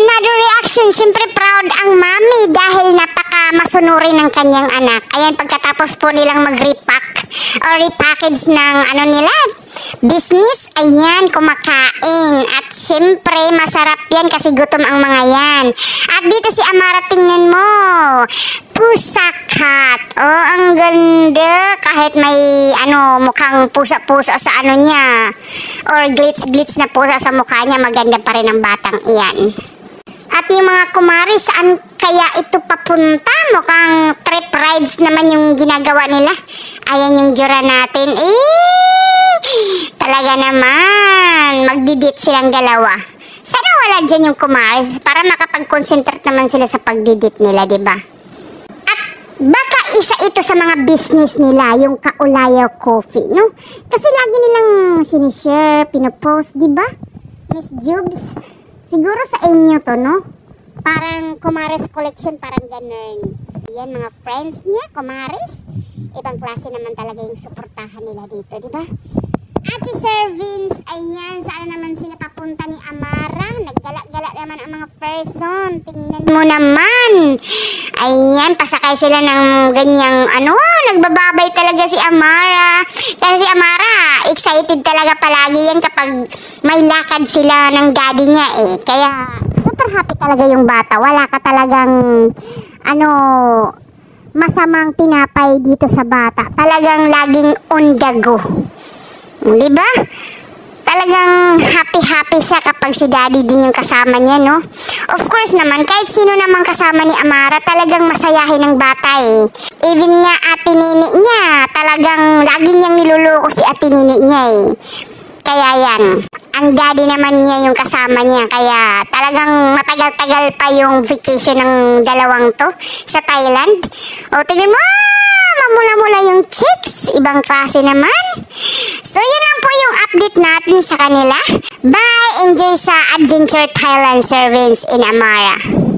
another reaction, syempre proud ang mami dahil napaka-masunurin ng kanyang anak. Ayan, pagkatapos po nilang mag-repack or repackage ng nila, business, ayan, kumakain. At syempre, masarap yan kasi gutom ang mga yan. At dito si Amara, tingnan mo. Pusa cat. Oh, ang ganda. Kahit may, mukhang pusa-pusa sa niya. Or glitz-glitz na pusa sa mukha niya, maganda pa rin ang batang iyan. At yung mga kumari, saan kaya ito papunta? Mukhang trip rides naman yung ginagawa nila. Ayan yung jura natin. Talaga naman. Magdidit silang dalawa. Sana wala dyan yung kumari para makapag-concentrate naman sila sa pagdidit nila, diba? At baka isa ito sa mga business nila, yung Kaulayaw Coffee, no? Kasi lagi nilang sinishare, pinopost, diba? Miss Jubes? Siguro sa inyo to, no? Parang Kumares Collection, parang ganun. Yan, mga friends niya, Kumares. Ibang klase naman talaga yung suportahan nila dito, di ba? At si Sir Vince, ayan, saan naman sila papunta ni Amara? Naggala-gala naman ang mga person. Tingnan mo naman. Ayan, pasakay sila ng ganyang, nagbababay talaga si Amara. Kasi si Amara, excited talaga palagi yan kapag may lakad sila ng daddy niya Kaya, super happy talaga yung bata. Wala ka talagang, masamang pinapay dito sa bata. Talagang laging on the go. Diba? Talagang happy-happy siya kapag si daddy din yung kasama niya, no? Of course naman, kahit sino namang kasama ni Amara, talagang masayahin ng bata Even nga ate nini niya, talagang lagi niyang niluloko si ate nini niya Kaya yan, ang daddy naman niya yung kasama niya. Kaya talagang matagal-tagal pa yung vacation ng dalawang to sa Thailand. O, tingnan mo! Mamula-mula yung chicks. Ibang klase naman. So, yun lang po yung update natin sa kanila. Bye! Enjoy sa Adventure Thailand Servants in Amara.